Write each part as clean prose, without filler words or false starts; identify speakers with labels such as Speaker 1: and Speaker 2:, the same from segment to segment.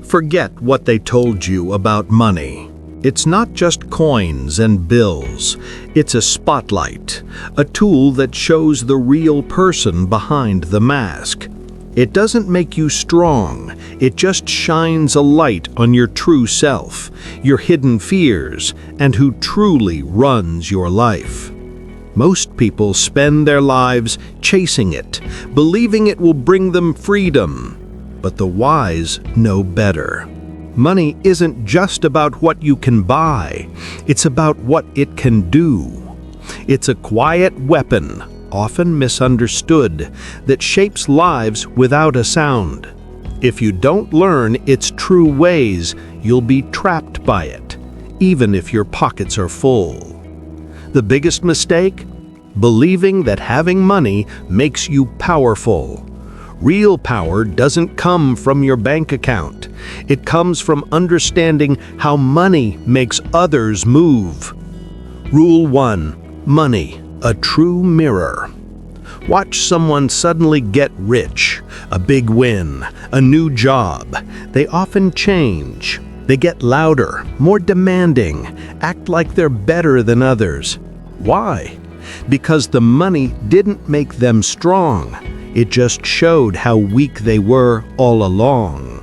Speaker 1: Forget what they told you about money. It's not just coins and bills. It's a spotlight, a tool that shows the real person behind the mask. It doesn't make you strong. It just shines a light on your true self, your hidden fears, and who truly runs your life. Most people spend their lives chasing it, believing it will bring them freedom. But the wise know better. Money isn't just about what you can buy. It's about what it can do. It's a quiet weapon, often misunderstood, that shapes lives without a sound. If you don't learn its true ways, you'll be trapped by it, even if your pockets are full. The biggest mistake? Believing that having money makes you powerful. Real power doesn't come from your bank account. It comes from understanding how money makes others move. Rule 1. Money, a true mirror. Watch someone suddenly get rich, a big win, a new job. They often change. They get louder, more demanding, act like they're better than others. Why? Because the money didn't make them strong. It just showed how weak they were all along.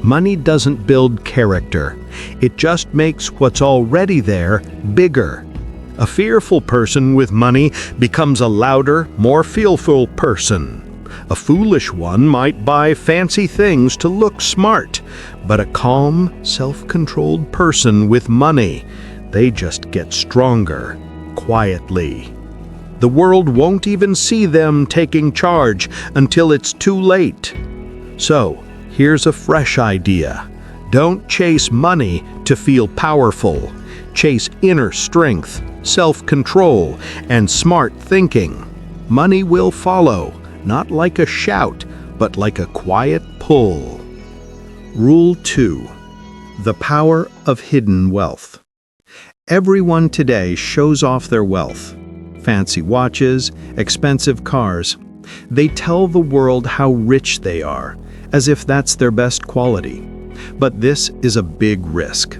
Speaker 1: Money doesn't build character. It just makes what's already there bigger. A fearful person with money becomes a louder, more fearful person. A foolish one might buy fancy things to look smart, but a calm, self-controlled person with money, they just get stronger, quietly. The world won't even see them taking charge until it's too late. So, here's a fresh idea. Don't chase money to feel powerful. Chase inner strength, self-control, and smart thinking. Money will follow, not like a shout, but like a quiet pull. Rule 2. The power of hidden wealth. Everyone today shows off their wealth. Fancy watches, expensive cars. They tell the world how rich they are, as if that's their best quality. But this is a big risk.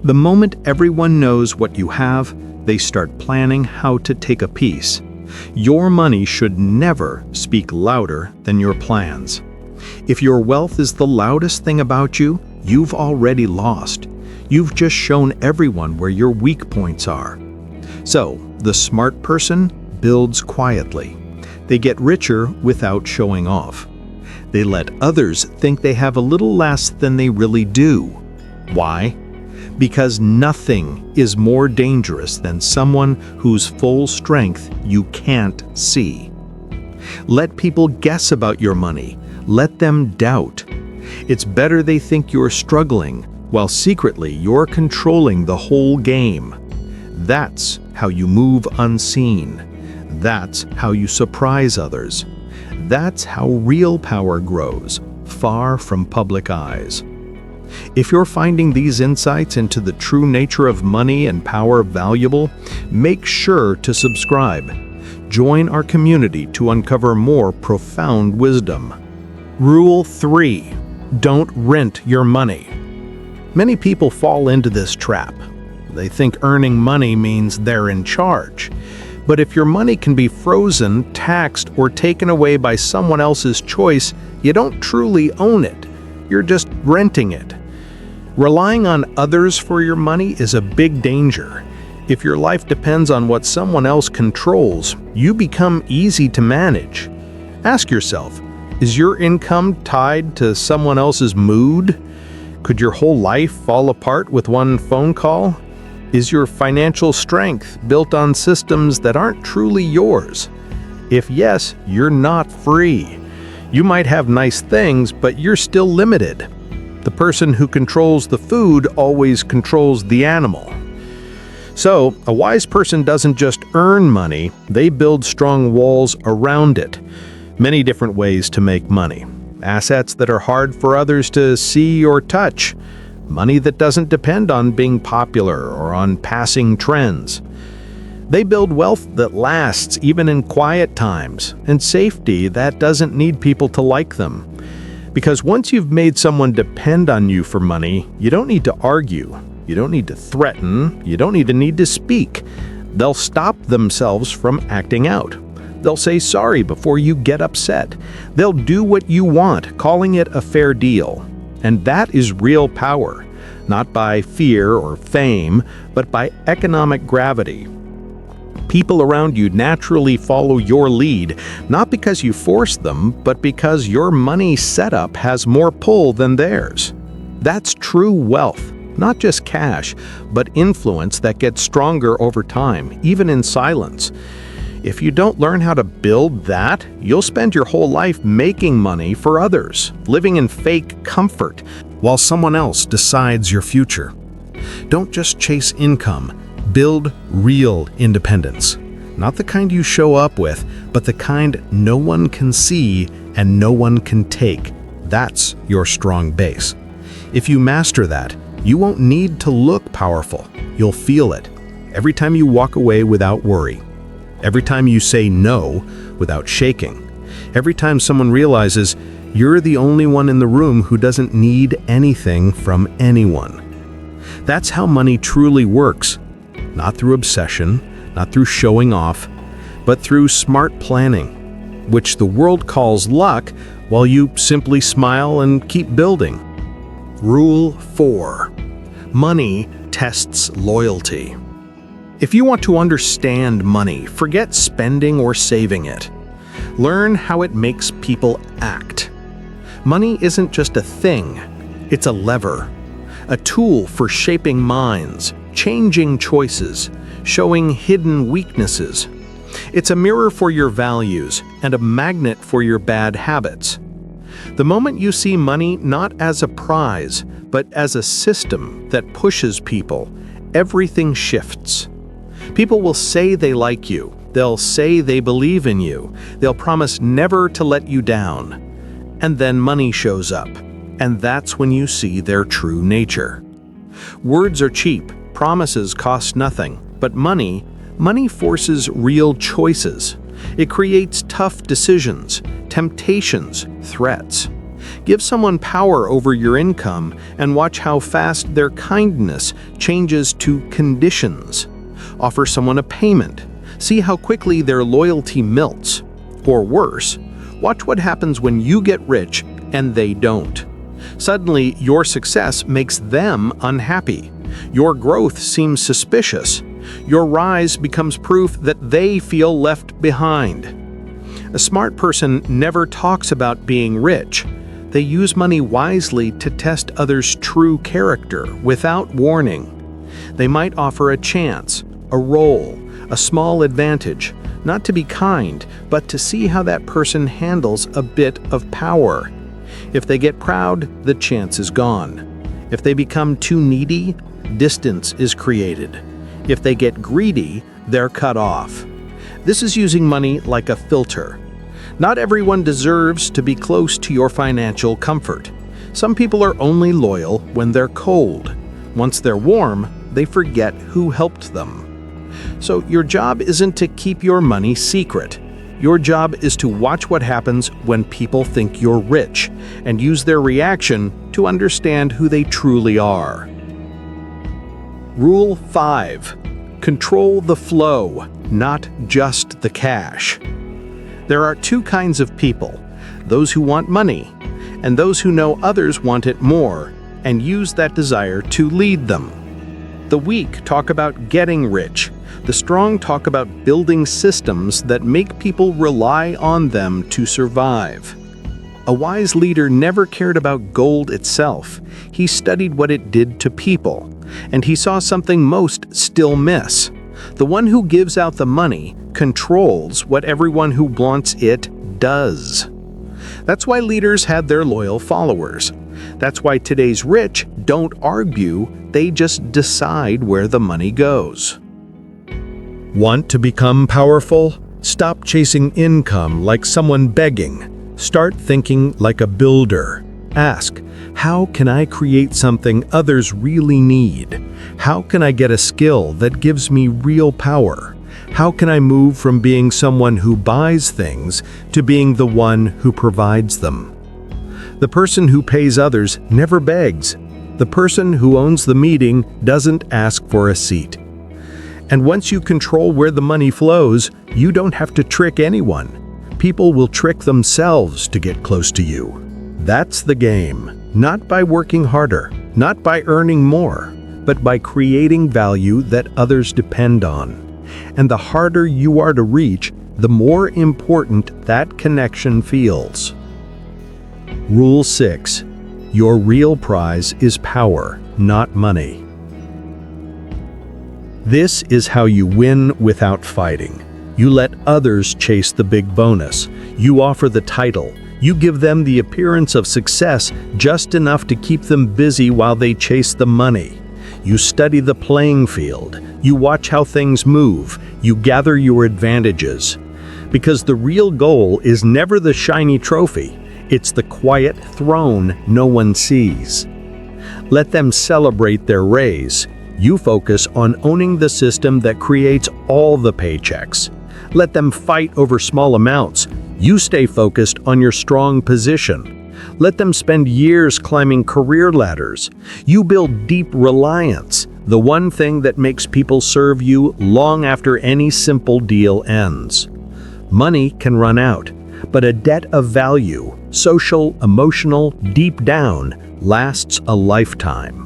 Speaker 1: The moment everyone knows what you have, they start planning how to take a piece. Your money should never speak louder than your plans. If your wealth is the loudest thing about you, you've already lost. You've just shown everyone where your weak points are. So, the smart person builds quietly. They get richer without showing off. They let others think they have a little less than they really do. Why? Because nothing is more dangerous than someone whose full strength you can't see. Let people guess about your money. Let them doubt. It's better they think you're struggling, while secretly you're controlling the whole game. That's how you move unseen. That's how you surprise others. That's how real power grows, far from public eyes. If you're finding these insights into the true nature of money and power valuable, make sure to subscribe. Join our community to uncover more profound wisdom. Rule 3. Don't rent your money. Many people fall into this trap. They think earning money means they're in charge. But if your money can be frozen, taxed, or taken away by someone else's choice, you don't truly own it. You're just renting it. Relying on others for your money is a big danger. If your life depends on what someone else controls, you become easy to manage. Ask yourself, is your income tied to someone else's mood? Could your whole life fall apart with one phone call? Is your financial strength built on systems that aren't truly yours? If yes, you're not free. You might have nice things, but you're still limited. The person who controls the food always controls the animal. So, a wise person doesn't just earn money, they build strong walls around it. Many different ways to make money. Assets that are hard for others to see or touch. Money that doesn't depend on being popular or on passing trends. They build wealth that lasts even in quiet times, and safety that doesn't need people to like them. Because once you've made someone depend on you for money, you don't need to argue, you don't need to threaten, you don't even need to speak. They'll stop themselves from acting out. They'll say sorry before you get upset. They'll do what you want, calling it a fair deal. And that is real power, not by fear or fame, but by economic gravity. People around you naturally follow your lead, not because you force them, but because your money setup has more pull than theirs. That's true wealth, not just cash, but influence that gets stronger over time, even in silence. If you don't learn how to build that, you'll spend your whole life making money for others, living in fake comfort, while someone else decides your future. Don't just chase income, build real independence. Not the kind you show up with, but the kind no one can see and no one can take. That's your strong base. If you master that, you won't need to look powerful. You'll feel it every time you walk away without worry. Every time you say no without shaking. Every time someone realizes you're the only one in the room who doesn't need anything from anyone. That's how money truly works. Not through obsession, not through showing off, but through smart planning, which the world calls luck, while you simply smile and keep building. Rule 4. Money tests loyalty. If you want to understand money, forget spending or saving it. Learn how it makes people act. Money isn't just a thing, it's a lever, a tool for shaping minds, changing choices, showing hidden weaknesses. It's a mirror for your values and a magnet for your bad habits. The moment you see money not as a prize, but as a system that pushes people, everything shifts. People will say they like you, they'll say they believe in you, they'll promise never to let you down. And then money shows up, and that's when you see their true nature. Words are cheap, promises cost nothing, but money forces real choices. It creates tough decisions, temptations, threats. Give someone power over your income and watch how fast their kindness changes to conditions. Offer someone a payment. See how quickly their loyalty melts. Or worse, watch what happens when you get rich and they don't. Suddenly, your success makes them unhappy. Your growth seems suspicious. Your rise becomes proof that they feel left behind. A smart person never talks about being rich. They use money wisely to test others' true character without warning. They might offer a chance, a role, a small advantage, not to be kind, but to see how that person handles a bit of power. If they get proud, the chance is gone. If they become too needy, distance is created. If they get greedy, they're cut off. This is using money like a filter. Not everyone deserves to be close to your financial comfort. Some people are only loyal when they're cold. Once they're warm, they forget who helped them. So your job isn't to keep your money secret. Your job is to watch what happens when people think you're rich and use their reaction to understand who they truly are. Rule 5. Control the flow, not just the cash. There are two kinds of people, those who want money and those who know others want it more and use that desire to lead them. The weak talk about getting rich. The strong talk about building systems that make people rely on them to survive. A wise leader never cared about gold itself. He studied what it did to people, and he saw something most still miss. The one who gives out the money controls what everyone who wants it does. That's why leaders had their loyal followers. That's why today's rich don't argue, they just decide where the money goes. Want to become powerful? Stop chasing income like someone begging. Start thinking like a builder. Ask, how can I create something others really need? How can I get a skill that gives me real power? How can I move from being someone who buys things to being the one who provides them? The person who pays others never begs. The person who owns the meeting doesn't ask for a seat. And once you control where the money flows, you don't have to trick anyone. People will trick themselves to get close to you. That's the game. Not by working harder, not by earning more, but by creating value that others depend on. And the harder you are to reach, the more important that connection feels. Rule 6. Your real prize is power, not money. This is how you win without fighting. You let others chase the big bonus. You offer the title. You give them the appearance of success just enough to keep them busy while they chase the money. You study the playing field. You watch how things move. You gather your advantages. Because the real goal is never the shiny trophy. It's the quiet throne no one sees. Let them celebrate their raise. You focus on owning the system that creates all the paychecks. Let them fight over small amounts. You stay focused on your strong position. Let them spend years climbing career ladders. You build deep reliance, the one thing that makes people serve you long after any simple deal ends. Money can run out, but a debt of value, social, emotional, deep down, lasts a lifetime.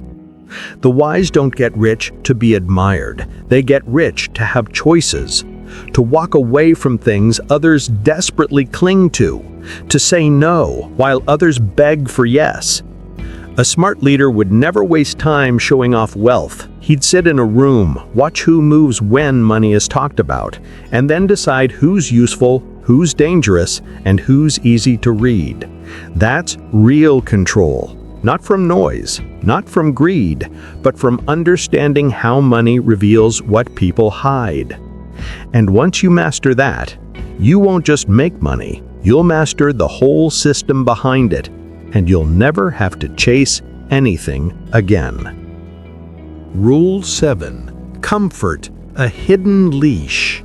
Speaker 1: The wise don't get rich to be admired. They get rich to have choices, to walk away from things others desperately cling to say no while others beg for yes. A smart leader would never waste time showing off wealth. He'd sit in a room, watch who moves when money is talked about, and then decide who's useful, who's dangerous, and who's easy to read. That's real control. Not from noise, not from greed, but from understanding how money reveals what people hide. And once you master that, you won't just make money, you'll master the whole system behind it, and you'll never have to chase anything again. Rule 7. Comfort, a hidden leash.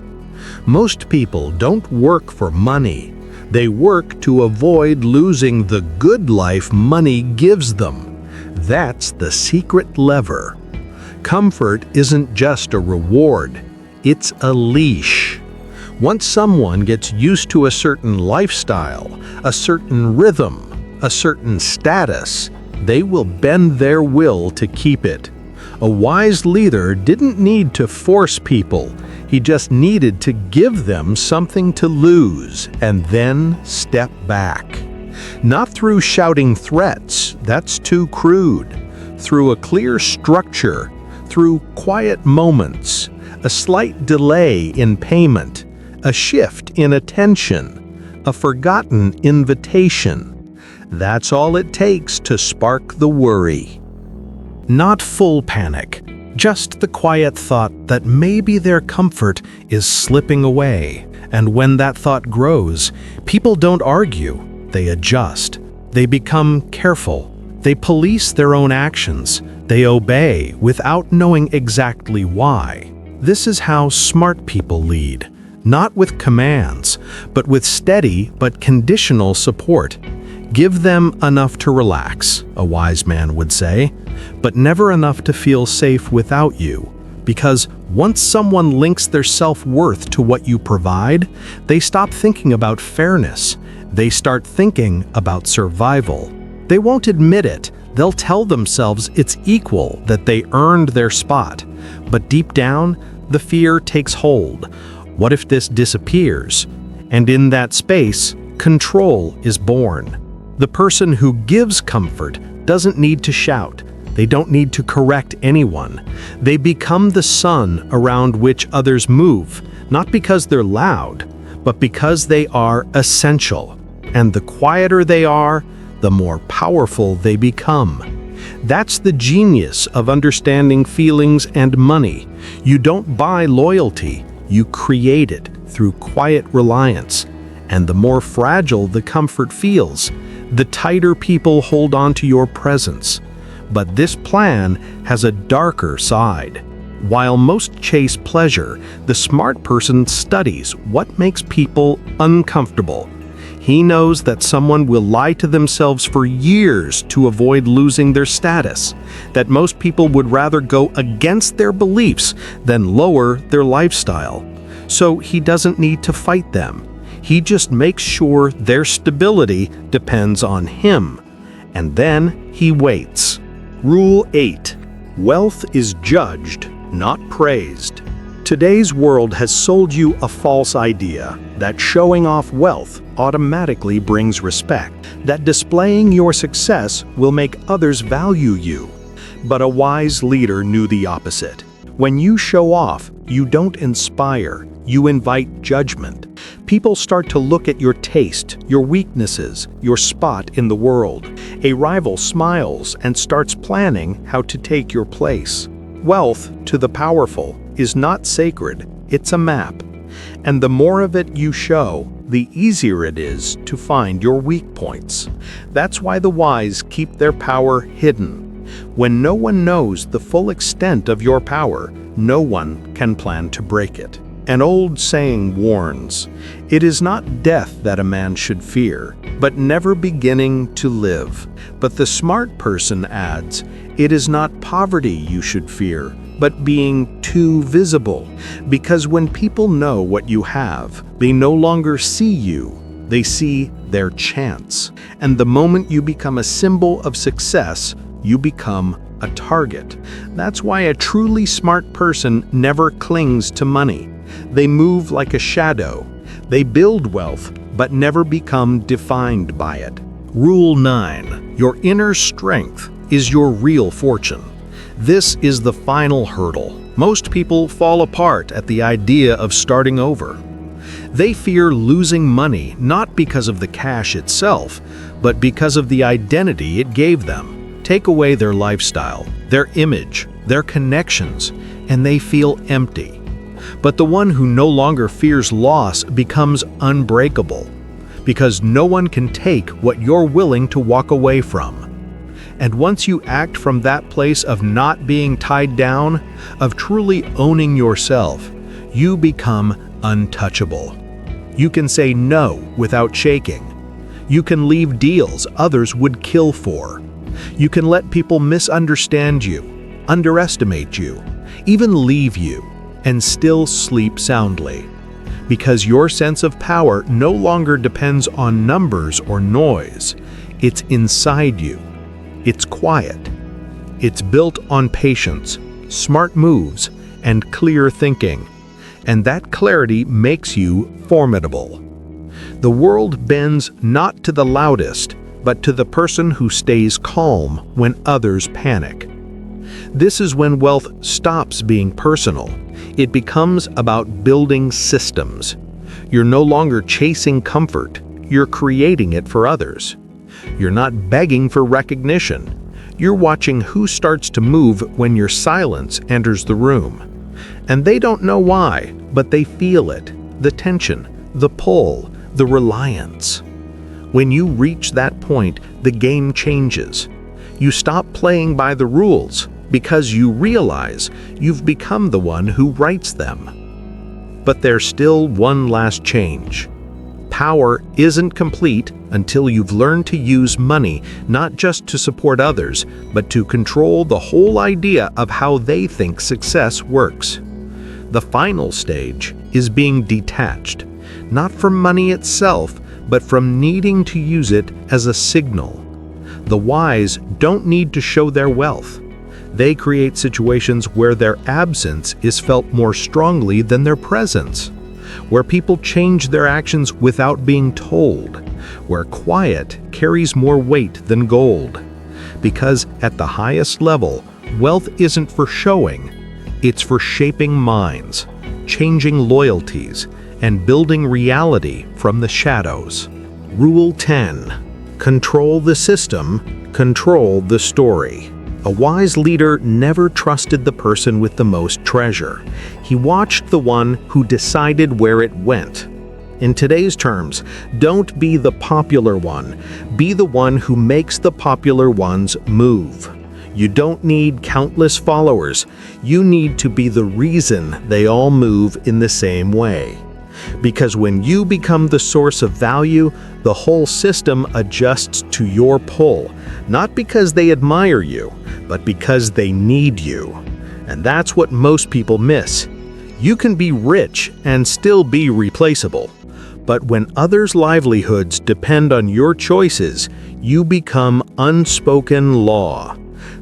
Speaker 1: Most people don't work for money. They work to avoid losing the good life money gives them. That's the secret lever. Comfort isn't just a reward, it's a leash. Once someone gets used to a certain lifestyle, a certain rhythm, a certain status, they will bend their will to keep it. A wise leader didn't need to force people. He just needed to give them something to lose and then step back. Not through shouting threats, that's too crude. Through a clear structure, through quiet moments, a slight delay in payment, a shift in attention, a forgotten invitation. That's all it takes to spark the worry. Not full panic. Just the quiet thought that maybe their comfort is slipping away. And when that thought grows, people don't argue, they adjust. They become careful. They police their own actions. They obey without knowing exactly why. This is how smart people lead, not with commands, but with steady but conditional support. Give them enough to relax, a wise man would say, but never enough to feel safe without you. Because once someone links their self-worth to what you provide, they stop thinking about fairness. They start thinking about survival. They won't admit it. They'll tell themselves it's equal, that they earned their spot. But deep down, the fear takes hold. What if this disappears? And in that space, control is born. The person who gives comfort doesn't need to shout. They don't need to correct anyone. They become the sun around which others move, not because they're loud, but because they are essential. And the quieter they are, the more powerful they become. That's the genius of understanding feelings and money. You don't buy loyalty, you create it through quiet reliance. And the more fragile the comfort feels, the tighter people hold on to your presence. But this plan has a darker side. While most chase pleasure, the smart person studies what makes people uncomfortable. He knows that someone will lie to themselves for years to avoid losing their status, that most people would rather go against their beliefs than lower their lifestyle. So he doesn't need to fight them. He just makes sure their stability depends on him. And then he waits. Rule 8. Wealth is judged, not praised. Today's world has sold you a false idea that showing off wealth automatically brings respect, that displaying your success will make others value you. But a wise leader knew the opposite. When you show off, you don't inspire, you invite judgment. People start to look at your taste, your weaknesses, your spot in the world. A rival smiles and starts planning how to take your place. Wealth, to the powerful, is not sacred, it's a map. And the more of it you show, the easier it is to find your weak points. That's why the wise keep their power hidden. When no one knows the full extent of your power, no one can plan to break it. An old saying warns, "It is not death that a man should fear, but never beginning to live." But the smart person adds, "It is not poverty you should fear, but being too visible." Because when people know what you have, they no longer see you, they see their chance. And the moment you become a symbol of success, you become a target. That's why a truly smart person never clings to money. They move like a shadow. They build wealth, but never become defined by it. Rule 9. Your inner strength is your real fortune. This is the final hurdle. Most people fall apart at the idea of starting over. They fear losing money not because of the cash itself, but because of the identity it gave them. Take away their lifestyle, their image, their connections, and they feel empty. But the one who no longer fears loss becomes unbreakable, because no one can take what you're willing to walk away from. And once you act from that place of not being tied down, of truly owning yourself, you become untouchable. You can say no without shaking. You can leave deals others would kill for. You can let people misunderstand you, underestimate you, even leave you, and still sleep soundly. Because your sense of power no longer depends on numbers or noise. It's inside you. It's quiet. It's built on patience, smart moves, and clear thinking. And that clarity makes you formidable. The world bends not to the loudest, but to the person who stays calm when others panic. This is when wealth stops being personal. It becomes about building systems. You're no longer chasing comfort, you're creating it for others. You're not begging for recognition. You're watching who starts to move when your silence enters the room. And they don't know why, but they feel it, the tension, the pull, the reliance. When you reach that point, the game changes. You stop playing by the rules because you realize you've become the one who writes them. But there's still one last change. Power isn't complete until you've learned to use money not just to support others, but to control the whole idea of how they think success works. The final stage is being detached, not from money itself, but from needing to use it as a signal. The wise don't need to show their wealth. They create situations where their absence is felt more strongly than their presence, where people change their actions without being told, where quiet carries more weight than gold. Because at the highest level, wealth isn't for showing, it's for shaping minds, changing loyalties, and building reality from the shadows. Rule 10. Control the system, control the story. A wise leader never trusted the person with the most treasure. He watched the one who decided where it went. In today's terms, don't be the popular one. Be the one who makes the popular ones move. You don't need countless followers. You need to be the reason they all move in the same way. Because when you become the source of value, the whole system adjusts to your pull, not because they admire you, but because they need you. And that's what most people miss. You can be rich and still be replaceable. But when others' livelihoods depend on your choices, you become unspoken law.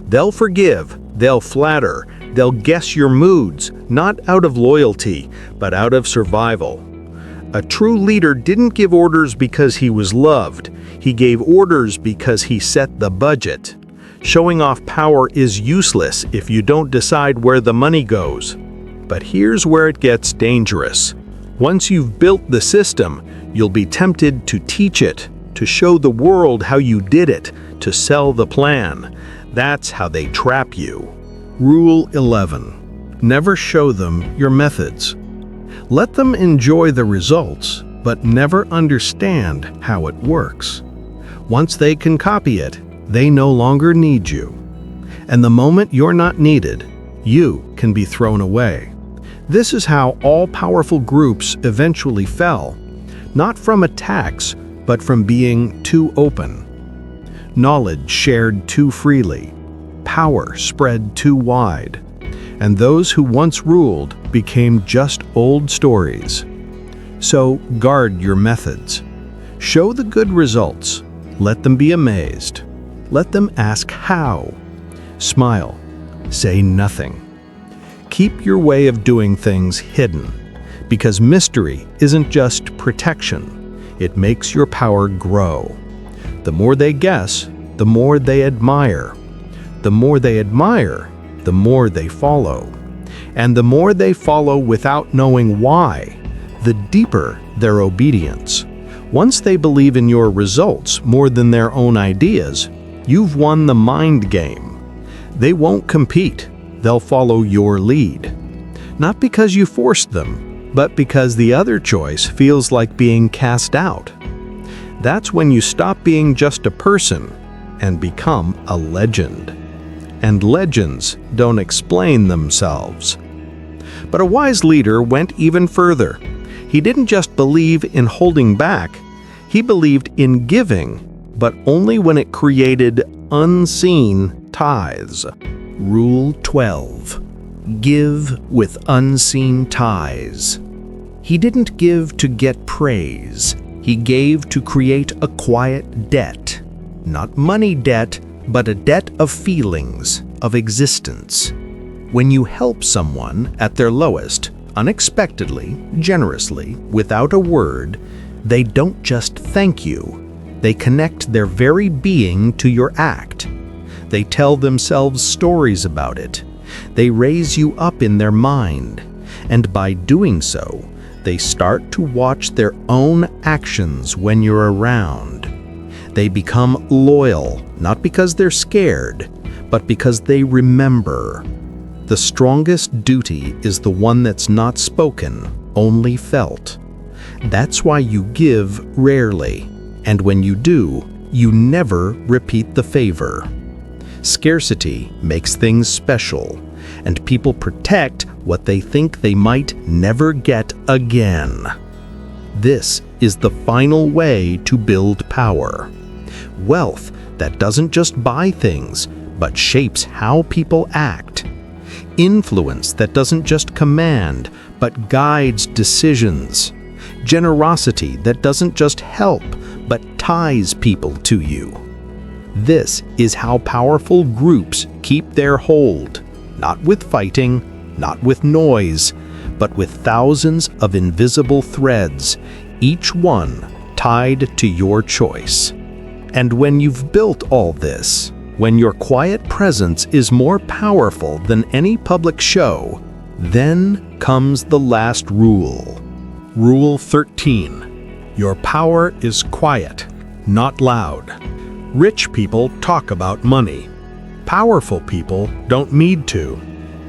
Speaker 1: They'll forgive, they'll flatter, they'll guess your moods, not out of loyalty, but out of survival. A true leader didn't give orders because he was loved. He gave orders because he set the budget. Showing off power is useless if you don't decide where the money goes. But here's where it gets dangerous. Once you've built the system, you'll be tempted to teach it, to show the world how you did it, to sell the plan. That's how they trap you. Rule 11. Never show them your methods. Let them enjoy the results, but never understand how it works. Once they can copy it, they no longer need you. And the moment you're not needed, you can be thrown away. This is how all-powerful groups eventually fell, not from attacks, but from being too open. Knowledge shared too freely, power spread too wide, and those who once ruled became just old stories. So guard your methods. Show the good results. Let them be amazed. Let them ask how. Smile. Say nothing. Keep your way of doing things hidden, because mystery isn't just protection. It makes your power grow. The more they guess, the more they admire. The more they admire, the more they follow. And the more they follow without knowing why, the deeper their obedience. Once they believe in your results more than their own ideas, you've won the mind game. They won't compete. They'll follow your lead. Not because you forced them, but because the other choice feels like being cast out. That's when you stop being just a person and become a legend. And legends don't explain themselves. But a wise leader went even further. He didn't just believe in holding back, he believed in giving, but only when it created unseen tithes. Rule 12. Give with unseen ties. He didn't give to get praise. He gave to create a quiet debt. Not money debt, but a debt of feelings, of existence. When you help someone at their lowest, unexpectedly, generously, without a word, they don't just thank you. They connect their very being to your act. They tell themselves stories about it. They raise you up in their mind. And by doing so, they start to watch their own actions when you're around. They become loyal, not because they're scared, but because they remember. The strongest duty is the one that's not spoken, only felt. That's why you give rarely, and when you do, you never repeat the favor. Scarcity makes things special, and people protect what they think they might never get again. This is the final way to build power. Wealth that doesn't just buy things, but shapes how people act. Influence that doesn't just command, but guides decisions. Generosity that doesn't just help, but ties people to you. This is how powerful groups keep their hold, not with fighting, not with noise, but with thousands of invisible threads, each one tied to your choice. And when you've built all this, when your quiet presence is more powerful than any public show, then comes the last rule. Rule 13. Your power is quiet, not loud. Rich people talk about money. Powerful people don't need to.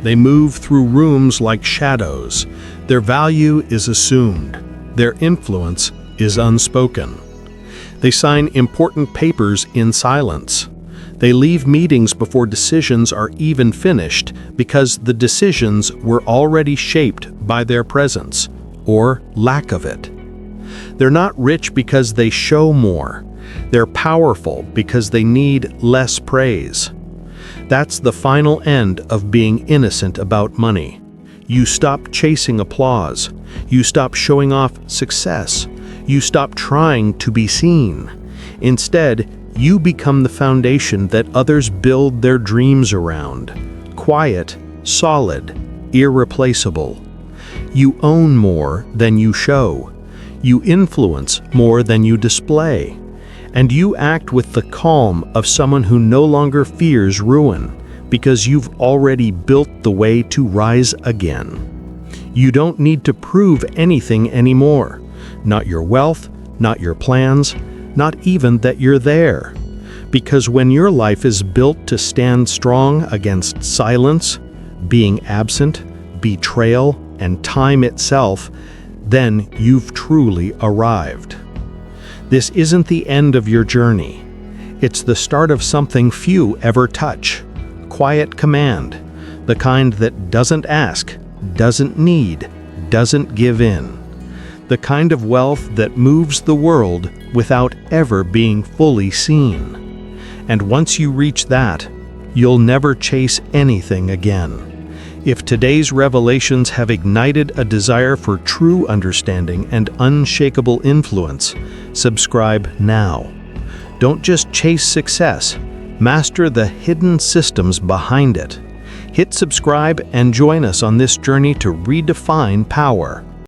Speaker 1: They move through rooms like shadows. Their value is assumed. Their influence is unspoken. They sign important papers in silence. They leave meetings before decisions are even finished because the decisions were already shaped by their presence. or lack of it. They're not rich because they show more. They're powerful because they need less praise. That's the final end of being innocent about money. You stop chasing applause. You stop showing off success. You stop trying to be seen. Instead, you become the foundation that others build their dreams around. Quiet, solid, irreplaceable. You own more than you show. You influence more than you display. And you act with the calm of someone who no longer fears ruin, because you've already built the way to rise again. You don't need to prove anything anymore. Not your wealth, not your plans, not even that you're there. Because when your life is built to stand strong against silence, being absent, betrayal, and time itself, then you've truly arrived. This isn't the end of your journey. It's the start of something few ever touch. Quiet command, the kind that doesn't ask, doesn't need, doesn't give in. The kind of wealth that moves the world without ever being fully seen. And once you reach that, you'll never chase anything again. If today's revelations have ignited a desire for true understanding and unshakable influence, subscribe now. Don't just chase success, master the hidden systems behind it. Hit subscribe and join us on this journey to redefine power.